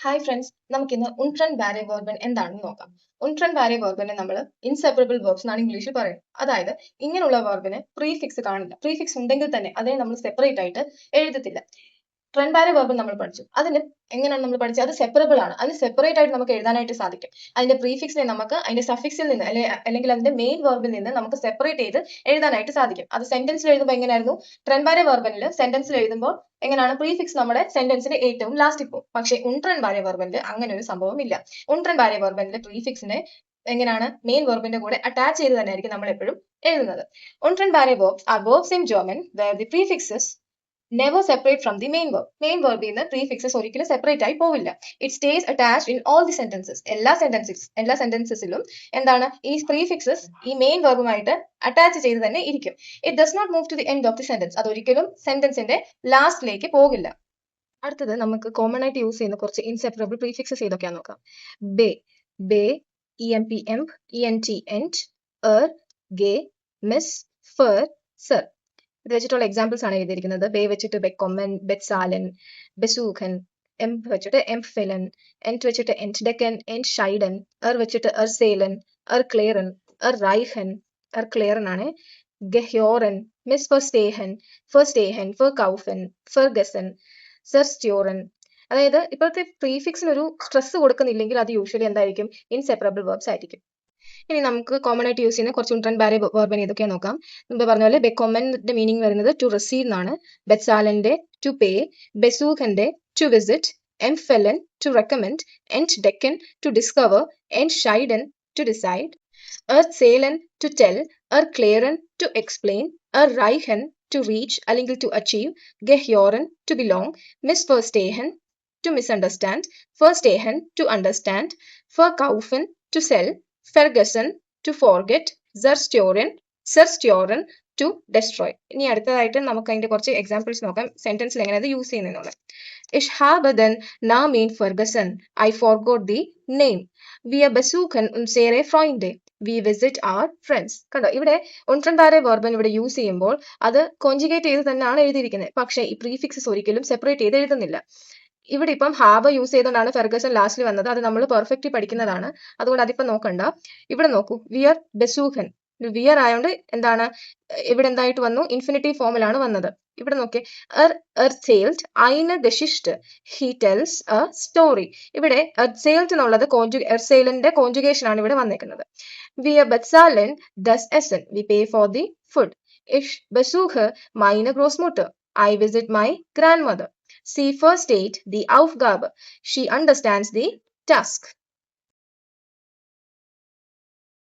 Hi friends, നമുക്കിന്ന് ഉൺട്രൻ ബാരെ വെർബൻ എന്താണെന്ന് നോക്കാം. ഉൺട്രൻ ബാരെ വെർബനെ നമ്മൾ ഇൻസെപ്പറബിൾ വെർബ്സ് എന്നാണ് ഇംഗ്ലീഷിൽ പറയുന്നത്. അതായത് ഇങ്ങനെയുള്ള വെർബിന് പ്രീഫിക്സ് കാണില്ല. പ്രീഫിക്സ് ഉണ്ടെങ്കിൽ തന്നെ അതിനെ നമ്മൾ സെപ്പറേറ്റ് ആയിട്ട് എഴുതത്തില്ല. ട്രെൻ ബാരെ വെർബ് നമ്മൾ പഠിച്ചു. അതിന് എങ്ങനെയാണ് നമ്മൾ പഠിച്ചത്? അത് സെപ്പറബിൾ ആണ്. അതിന് സെപ്പറേറ്റ് ആയിട്ട് നമുക്ക് എഴുതാനായിട്ട് സാധിക്കും. അതിന്റെ പ്രീഫിക്സിനെ നമുക്ക് അതിന്റെ സഫിക്സിൽ നിന്ന് അല്ലെങ്കിൽ അതിന്റെ മെയിൻ വെർബിൽ നിന്ന് നമുക്ക് സെപ്പറേറ്റ് ചെയ്ത് എഴുതാനായിട്ട് സാധിക്കും. അത് സെന്റൻസിൽ എഴുതുമ്പോൾ എങ്ങനെയായിരുന്നു? ട്രെൻ ബാരെ വെർബനിൽ സെന്റൻസിൽ എഴുതുമ്പോൾ എങ്ങനെയാണ് പ്രീഫിക്സ് നമ്മുടെ സെന്റൻസിന്റെ ഏറ്റവും ലാസ്റ്റ് പോകും. പക്ഷേ ഉൺട്രൻ ബാരെ വെർബനിൽ അങ്ങനെ ഒരു സംഭവം ഇല്ല. ഉൺട്രൻ ബാരെ വെർബനിൽ പ്രീഫിക്സിനെ എങ്ങനെയാണ് മെയിൻ വെർബിന്റെ കൂടെ അറ്റാച്ച് ചെയ്ത് തന്നെ ആയിരിക്കും നമ്മൾ എപ്പോഴും എഴുതുന്നത്. ഉൺട്രൻ Bare verbs are verbs in German where the prefixes never separate from the main verb. Main വെർബിൽ നിന്ന് പ്രീഫിക്സസ് ഒരിക്കലും സെപ്പറേറ്റ് ആയി പോവില്ല. It stays attached in all the sentences. എല്ലാ സെന്റൻസസിലും എന്താണ് ഈ പ്രീഫിക്സസ് ഈ മെയിൻ വെർബുമായിട്ട് അറ്റാച്ച് ചെയ്ത് തന്നെ ഇരിക്കും. It does not move to the end of the sentence. അതൊരിക്കലും സെന്റൻസിന്റെ ലാസ്റ്റിലേക്ക് പോകില്ല. അടുത്തത് നമുക്ക് കോമൺ ആയിട്ട് യൂസ് ചെയ്യുന്ന കുറച്ച് ഇൻസെപ്പറബിൾ പ്രീഫിക്സസ് ഏതൊക്കെയാന്ന് നോക്കാം. Bay, bay, emp, emp, ent, ent, ഗേ, മിസ്, ഫർ, സർ. ഇത് വെച്ചിട്ടുള്ള എക്സാമ്പിൾസ് ആണ് എഴുതിയിരിക്കുന്നത്. ബേ വെച്ചിട്ട് ബെക്കൊമ്മൻ, ബെറ്റ്സാലൻ, ബെസൂഖൻ, എംപ് വെച്ചിട്ട് എംഫെലൻ, എൻറ്റ് വെച്ചിട്ട് എൻറ്റ്ഡെക്കൻ, എൻഷൈഡൻ, വെച്ചിട്ട് എർസേലൻ, ക്ലേറൻ, റൈഹൻ, ക്ലേറൻ ആണ്, ഗഹ്യോറൻ, മിസ് ഫസ്റ്റേഹൻ, ഫർ കൗഫൻ, ഫർഗസൻ, സെർസ്റ്റ്യോറൻ. അതായത് ഇപ്പോഴത്തെ പ്രീഫിക്സിന് ഒരു സ്ട്രെസ് കൊടുക്കുന്നില്ലെങ്കിൽ അത് യൂഷ്വലി എന്തായിരിക്കും? ഇൻസെപ്പറബിൾ വെർബ്സ് ആയിരിക്കും. ഇനി നമുക്ക് കോമൺ ആയിട്ട് യൂസ് ചെയ്യുന്ന കുറച്ച് ഉൺട്രൻ ബാരെ വെർബൻ ഏതൊക്കെയാ നോക്കാം. മുമ്പ് പറഞ്ഞ പോലെ ബെക്കൊമ്മന്റെ മീനിങ് വരുന്നത് ടു റിസീവ് എന്നാണ്. ബെറ്റ്സാലന്റെ ടു പേ, ബെസൂഖന്റെ ടു വിസിറ്റ്, എംഫെലൻ ടു റെക്കമെൻഡ്, എൻറ്റ്ഡെക്കൻ ടു ഡിസ്കവർ, എൻഷൈഡൻ ടു ഡിസൈഡ്, എർസേലൻ ടു ടെൽ, ക്ലേറൻ ടു എക്സ്പ്ലെയിൻ, റൈഹൻ ടു റീച്ച് അല്ലെങ്കിൽ ടു അച്ചീവ്, ഗഹ്യോറൻ ടു ബിലോങ്, മിസ് ഫർസ്റ്റേഹൻ to misunderstand, Verstehen to understand, Verkaufen to sell, Ferguson to forget, Zerstörern to destroy. ഇനി അടുത്തതായിട്ട് നമുക്ക് അതിന്റെ കുറച്ച് എക്സാമ്പിൾസ് നോക്കാം. സെന്റൻസിൽ എങ്ങനെ അത് യൂസ് ചെയ്യുന്നത്. Ich habe den Namen vergessen. I forgot the name. Wir besuchen unsere Freunde. We visit our friends. കണ്ടോ, ഇവിടെ ഉൺട്രൻ ബാരെ വെർബൻ ഇവിടെ യൂസ് ചെയ്യുമ്പോൾ അത് കോഞ്ചുഗേറ്റ് ചെയ്ത് തന്നെയാണ് എഴുതിയിരിക്കുന്നത്. പക്ഷേ ഈ പ്രീഫിക്സസ് ഒരിക്കലും സെപ്പറേറ്റ് ചെയ്ത് എഴുതുന്നില്ല. ഇവിടെ ഇപ്പം ഹാവ് യൂസ് ചെയ്തുകൊണ്ടാണ് ഫെർഗസൺ ലാസ്റ്റിൽ വന്നത്. അത് നമ്മൾ പെർഫെക്റ്റ്ലി പഠിക്കുന്നതാണ്. അതുകൊണ്ട് അതിപ്പം നോക്കണ്ട. ഇവിടെ നോക്കൂ, വിയർ ബെസൂഖൻ. വിയർ ആയതുകൊണ്ട് എന്താണ് ഇവിടെ എന്തായിട്ട് വന്നു? ഇൻഫിനിറ്റീവ് ഫോമിലാണ് വന്നത്. ഇവിടെ നോക്കിയേ, erzählt eine Geschichte. He tells a story. ഇവിടെ erzählt എന്നുള്ളത് എർസെയിലിന്റെ കോൺജുഗേഷൻ ആണ് ഇവിടെ വന്നേക്കുന്നത്. Wir bezahlen das Essen. We pay for the food. Ich besuche meine Großmutter. I visit my grandmother. Sie versteht die Aufgabe. She understands the task.